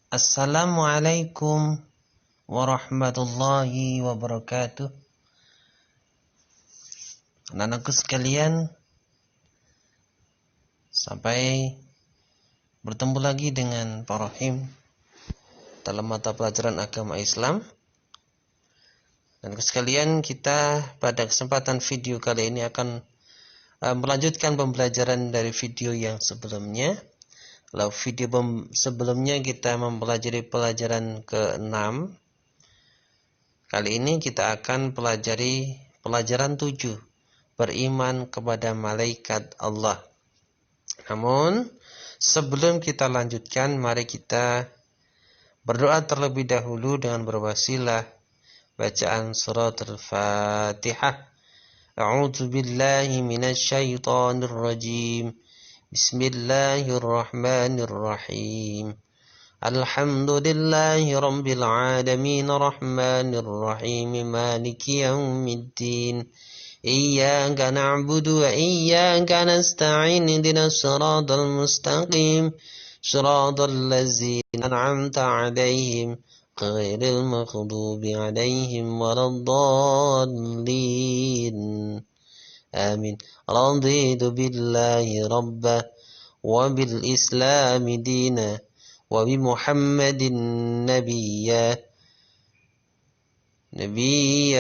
Assalamualaikum warahmatullahi wabarakatuh. Anak-anakku sekalian, sampai bertemu lagi dengan Pak Rahim dalam mata pelajaran agama Islam. Dan sekalian, kita pada kesempatan video kali ini akan melanjutkan pembelajaran dari video yang sebelumnya. Lalu video sebelumnya kita mempelajari pelajaran ke-6. Kali ini kita akan pelajari pelajaran 7, beriman kepada malaikat Allah. Namun sebelum kita lanjutkan, mari kita berdoa terlebih dahulu dengan berwasilah bacaan surat Al-Fatihah. A'udzu billahi minasyaitonir rajim. Bismillahirrahmanirrahim. Alhamdulillahi rabbil alamin arrahmanir rahim maliki yaumiddin. Iyyaka na'budu wa iyyaka nasta'in ihdinas siratal mustaqim siratal ladzina an'amta 'alaihim ghairil maghdubi 'alaihim waladdallin. Amin. Raditu billahi rabba wa bil islami dina wa bi Muhammadin nabiyya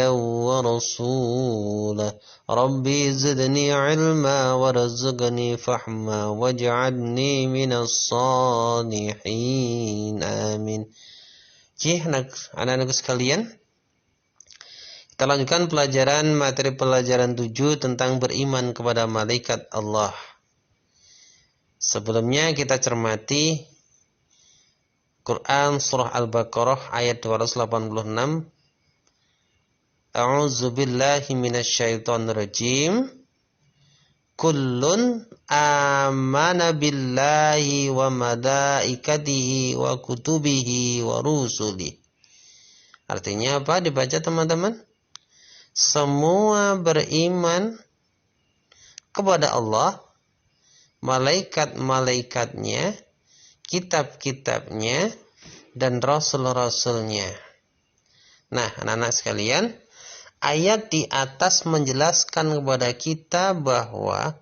wa rasulah. Rabbi zidni ilma warzuqni fahma waj'alni minas salihin. Amin. Oke, anak-anakku sekalian, kita lanjutkan materi pelajaran 7 tentang beriman kepada malaikat Allah. Sebelumnya kita cermati Quran surah Al-Baqarah ayat 286. A'udzu billahi minasyaitonir rajim. Kullun amana billahi wa malaikatihi wa kutubihi wa rusulihi. Artinya apa? Dibaca teman-teman. Semua beriman kepada Allah, malaikat-malaikatnya, kitab-kitabnya, dan rasul-rasulnya. Nah, anak-anak sekalian, ayat di atas menjelaskan kepada kita bahwa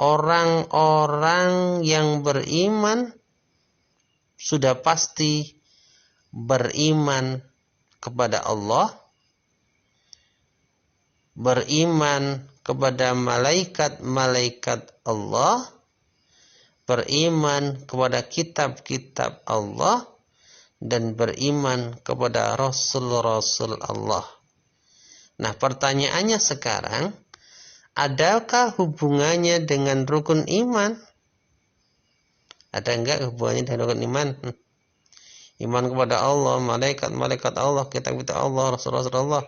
orang-orang yang beriman sudah pasti beriman kepada Allah, beriman kepada malaikat-malaikat Allah, beriman kepada kitab-kitab Allah, dan beriman kepada rasul-rasul Allah. Nah, pertanyaannya sekarang, adakah hubungannya dengan rukun iman? Ada enggak hubungannya dengan rukun iman? Iman kepada Allah, malaikat-malaikat Allah, kitab-kitab Allah, rasul-rasul Allah.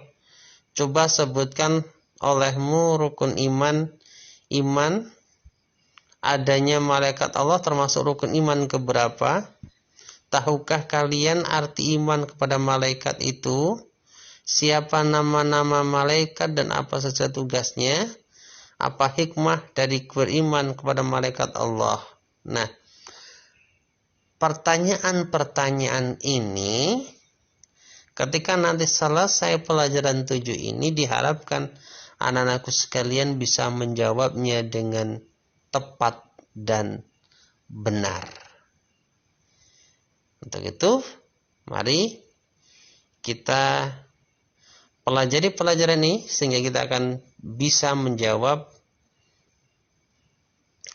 Coba sebutkan olehmu rukun iman adanya malaikat Allah termasuk rukun iman keberapa? Tahukah kalian arti iman kepada malaikat itu? Siapa nama-nama malaikat dan apa saja tugasnya? Apa hikmah dari beriman kepada malaikat Allah? Nah, pertanyaan-pertanyaan ini ketika nanti selesai pelajaran 7 ini diharapkan anak-anakku sekalian bisa menjawabnya dengan tepat dan benar. Untuk itu, mari kita pelajari pelajaran ini sehingga kita akan bisa menjawab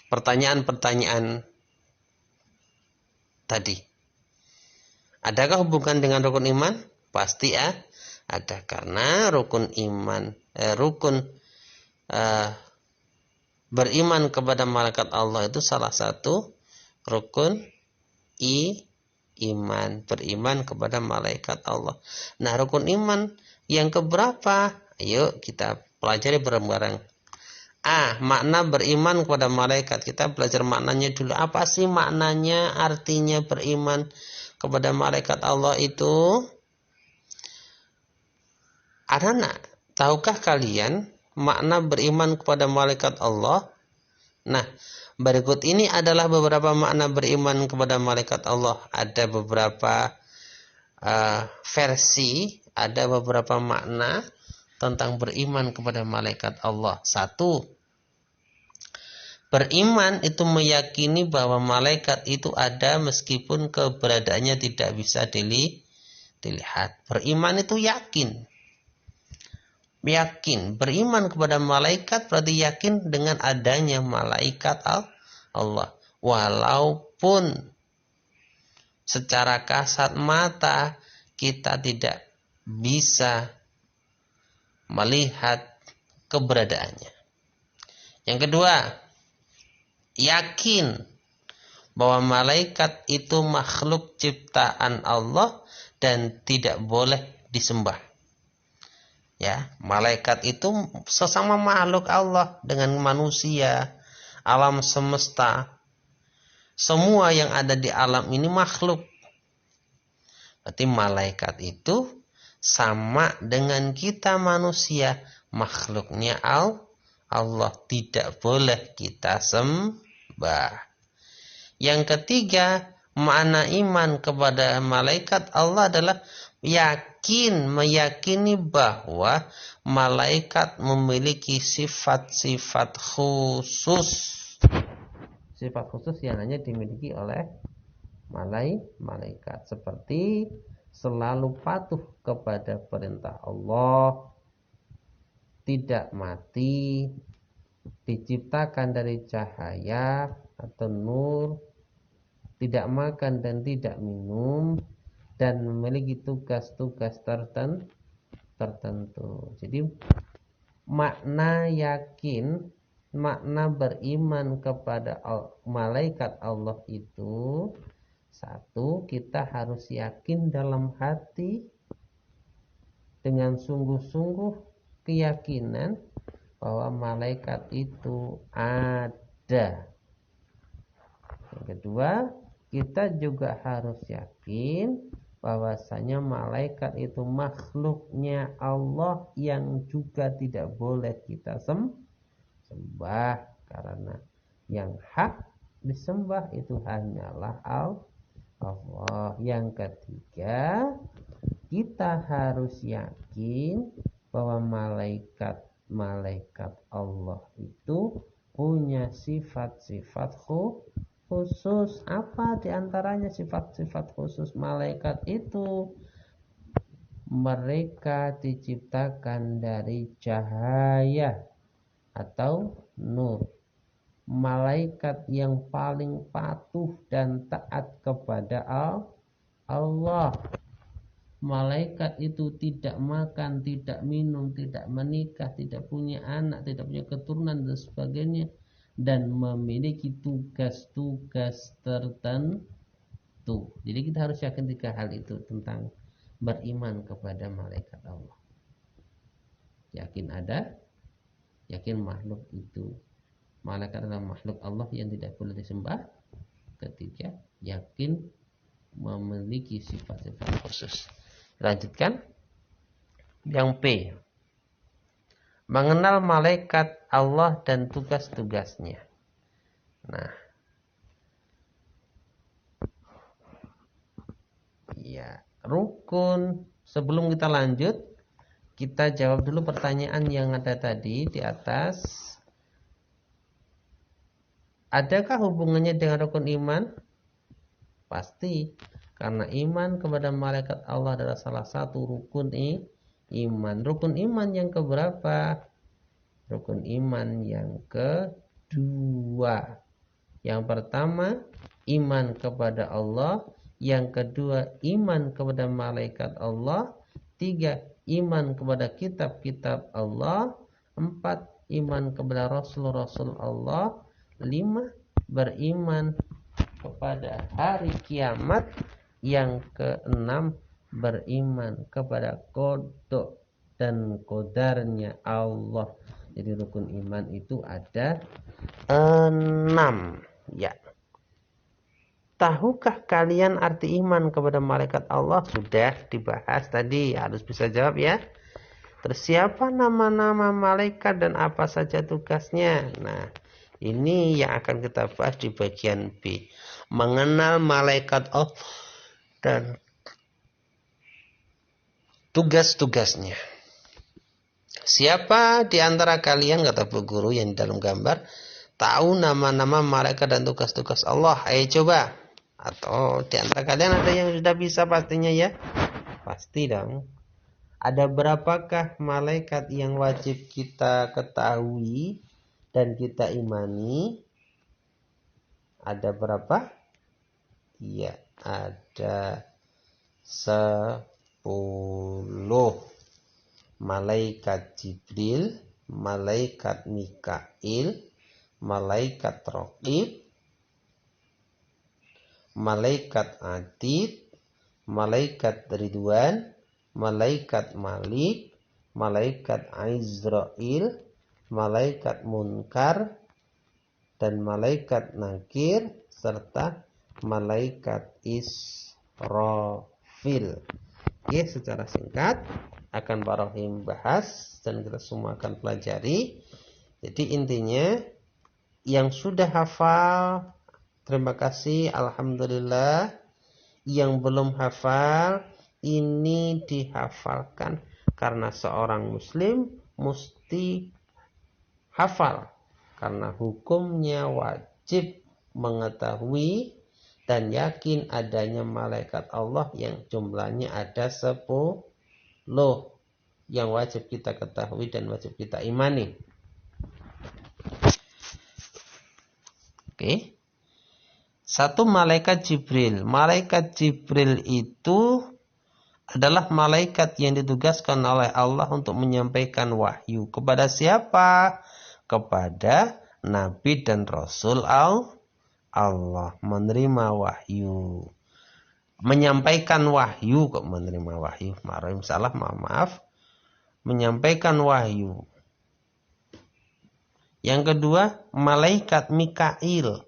pertanyaan-pertanyaan tadi. Adakah hubungan dengan rukun iman? Pasti ada, karena rukun iman, beriman kepada malaikat Allah itu salah satu rukun iman, beriman kepada malaikat Allah. Nah, rukun iman yang keberapa? Ayo kita pelajari bareng-bareng. Makna beriman kepada malaikat. Kita belajar maknanya dulu. Apa sih maknanya, artinya beriman kepada malaikat Allah itu? Anak-anak, tahukah kalian makna beriman kepada malaikat Allah? Nah, Berikut ini adalah beberapa makna beriman kepada malaikat Allah. Ada beberapa versi, ada beberapa makna tentang beriman kepada malaikat Allah. 1. Beriman itu meyakini bahwa malaikat itu ada meskipun keberadaannya tidak bisa dilihat. Beriman itu yakin. Beriman kepada malaikat berarti yakin dengan adanya malaikat Allah. Walaupun secara kasat mata kita tidak bisa melihat keberadaannya. Yang kedua, yakin bahwa malaikat itu makhluk ciptaan Allah dan tidak boleh disembah. Ya, malaikat itu sesama makhluk Allah dengan manusia, alam semesta. Semua yang ada di alam ini makhluk. Berarti malaikat itu sama dengan kita manusia, makhluknya Allah, tidak boleh kita sembah. Yang ketiga, makna iman kepada malaikat Allah adalah meyakini bahwa malaikat memiliki sifat-sifat khusus. Sifat khusus yang hanya dimiliki oleh malaikat, seperti selalu patuh kepada perintah Allah, tidak mati, diciptakan dari cahaya atau nur, tidak makan dan tidak minum, dan memiliki tugas-tugas tertentu. Jadi makna yakin, makna beriman kepada malaikat Allah itu, 1, kita harus yakin dalam hati dengan sungguh-sungguh keyakinan bahwa malaikat itu ada. Yang kedua, kita juga harus yakin bahwasanya malaikat itu makhluknya Allah yang juga tidak boleh kita sembah, karena yang hak disembah itu hanyalah Allah. Yang ketiga, kita harus yakin bahwa malaikat Allah itu punya sifat-sifat khusus. Apa diantaranya sifat-sifat khusus malaikat itu? Mereka diciptakan dari cahaya atau nur. Malaikat yang paling patuh dan taat kepada Allah. Malaikat itu tidak makan, tidak minum, tidak menikah, tidak punya anak, tidak punya keturunan dan sebagainya, dan memiliki tugas-tugas tertentu. Jadi kita harus yakin 3 hal itu tentang beriman kepada malaikat Allah. Yakin ada, yakin makhluk itu, malaikat adalah makhluk Allah yang tidak boleh disembah. Ketiga, yakin memiliki sifat-sifat khusus. Lanjutkan. Yang P, mengenal malaikat Allah dan tugas-tugasnya. Nah, ya, rukun. Sebelum kita lanjut, kita jawab dulu pertanyaan yang ada tadi di atas. Adakah hubungannya dengan rukun iman? Pasti, karena iman kepada malaikat Allah adalah salah satu rukun iman. Rukun iman yang keberapa? Rukun iman yang kedua. Yang pertama, iman kepada Allah. Yang kedua, iman kepada malaikat Allah. 3, iman kepada kitab-kitab Allah. 4, iman kepada Rasul-Rasul Allah. 5, beriman kepada hari kiamat. Yang ke-6, beriman kepada qada dan qadarnya Allah. Jadi rukun iman itu ada 6. Ya. Tahukah kalian arti iman kepada malaikat Allah? Sudah dibahas tadi, harus bisa jawab ya. Terus siapa nama-nama malaikat dan apa saja tugasnya? Nah, Ini yang akan kita bahas di bagian B. Mengenal malaikat Allah dan tugas-tugasnya. Siapa di antara kalian, kata Bu Guru yang di dalam gambar, tahu nama-nama malaikat dan tugas-tugas Allah? Ayo coba. Atau di antara kalian ada yang sudah bisa pastinya ya? Pasti dong. Ada berapakah malaikat yang wajib kita ketahui dan kita imani? Ada berapa? Iya, ada 10. Malaikat Jibril, malaikat Mikail, malaikat Raqib, malaikat Atid, malaikat Ridwan, malaikat Malik, malaikat Izrail, malaikat Munkar, dan malaikat Nakir, serta malaikat Israfil. Oke, secara singkat akan Pak Rohim bahas dan kita semua akan pelajari. Jadi intinya yang sudah hafal, terima kasih, alhamdulillah. Yang belum hafal, ini dihafalkan karena seorang muslim mesti hafal. Karena hukumnya wajib mengetahui dan yakin adanya malaikat Allah yang jumlahnya ada 10 yang wajib kita ketahui dan wajib kita imani. Oke. Satu, malaikat Jibril. Malaikat Jibril itu adalah malaikat yang ditugaskan oleh Allah untuk menyampaikan wahyu. Kepada siapa? Kepada Nabi dan Rasul Allah. Menerima wahyu. Menyampaikan wahyu kok menerima wahyu. Salah, maaf. Menyampaikan wahyu. Yang kedua, malaikat Mikail.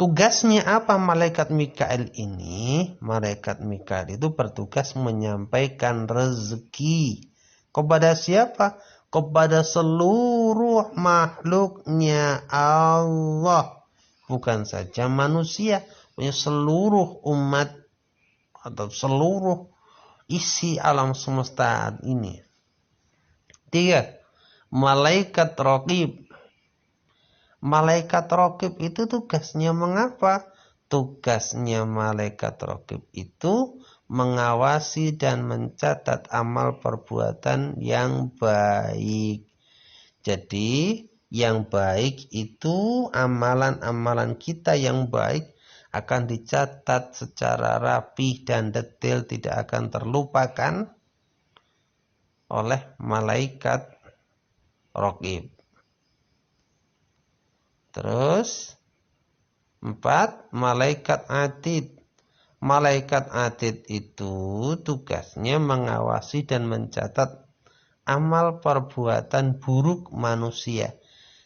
Tugasnya apa malaikat Mikail ini? Malaikat Mikail itu bertugas menyampaikan rezeki. Kepada siapa? Kepada seluruh makhluknya Allah. Bukan saja manusia, punya seluruh umat atau seluruh isi alam semesta ini. 3. Malaikat Raqib. Malaikat Raqib itu tugasnya mengapa? Tugasnya malaikat Raqib itu mengawasi dan mencatat amal perbuatan yang baik. Jadi yang baik itu amalan-amalan kita yang baik akan dicatat secara rapih dan detail, tidak akan terlupakan oleh malaikat Raqib. Terus 4. Malaikat Atid. Malaikat Atid itu tugasnya mengawasi dan mencatat amal perbuatan buruk manusia.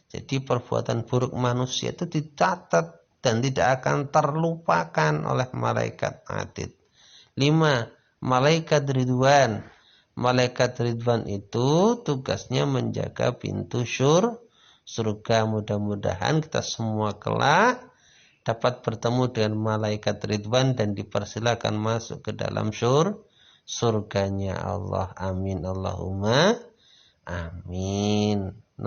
Jadi perbuatan buruk manusia itu dicatat dan tidak akan terlupakan oleh malaikat Atid. 5. Malaikat Ridwan. Malaikat Ridwan itu tugasnya menjaga pintu surga. Mudah-mudahan kita semua kelak dapat bertemu dengan malaikat Ridwan dan dipersilakan masuk ke dalam surganya Allah. Amin Allahumma amin. 6.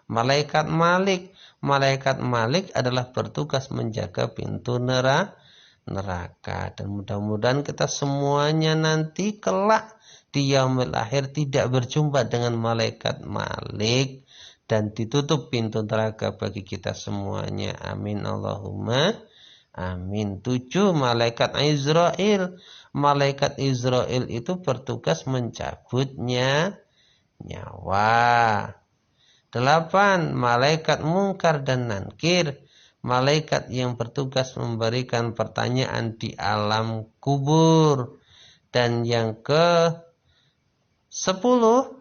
Malaikat Malik. Malaikat Malik adalah bertugas menjaga pintu neraka. Dan mudah-mudahan kita semuanya nanti kelak di yaumil akhir tidak berjumpa dengan malaikat Malik dan ditutup pintu neraka bagi kita semuanya. Amin Allahumma amin. 7. Malaikat Izrail. Malaikat Izrail itu bertugas mencabutnya nyawa. 8. Malaikat Munkar dan Nakir. Malaikat yang bertugas memberikan pertanyaan di alam kubur. Dan yang ke-10,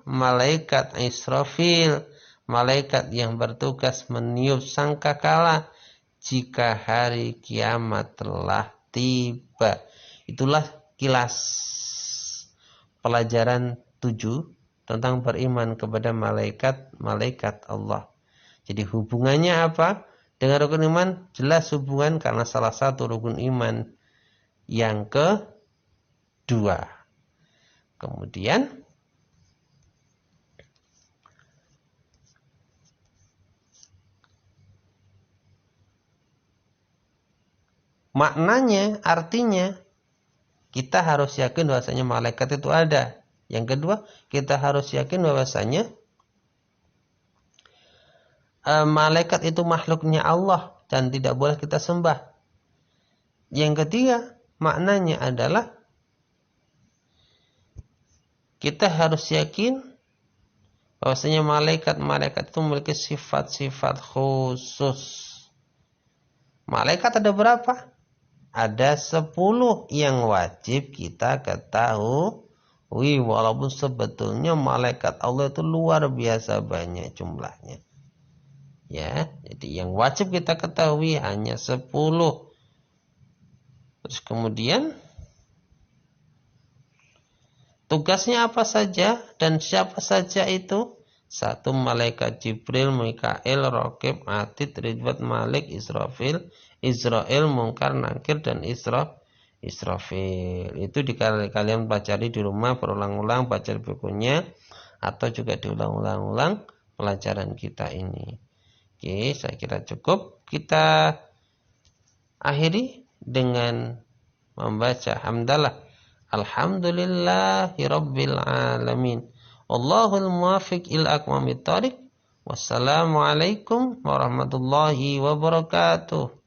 malaikat Israfil. Malaikat yang bertugas meniup sangkakala jika hari kiamat telah tiba. Itulah kilas pelajaran 7 tentang beriman kepada malaikat Allah. Jadi hubungannya apa dengan rukun iman? Jelas hubungan karena salah satu rukun iman yang kedua. Kemudian maknanya, artinya kita harus yakin bahwasanya malaikat itu ada. Yang kedua, kita harus yakin bahwasanya malaikat itu makhluknya Allah dan tidak boleh kita sembah. Yang ketiga, maknanya adalah kita harus yakin bahwasanya malaikat itu memiliki sifat-sifat khusus. Malaikat ada berapa? Ada 10 yang wajib kita ketahui, walaupun sebetulnya malaikat Allah itu luar biasa banyak jumlahnya. Ya, jadi yang wajib kita ketahui hanya 10. Terus kemudian tugasnya apa saja dan siapa saja itu? 1. Malaikat Jibril, Mikail, Raqib, Atid, Ridwan, Malik, Israfil, Munkar, Nakir, dan Israfil. Itu kalian pelajari di rumah, berulang-ulang baca bukunya atau juga diulang-ulang pelajaran kita ini. Oke, saya kira cukup. Kita akhiri dengan membaca hamdalah. Alhamdulillahirabbil alamin. Wallahul muwaffiq ila aqwamit thoriq. Wassalamualaikum warahmatullahi wabarakatuh.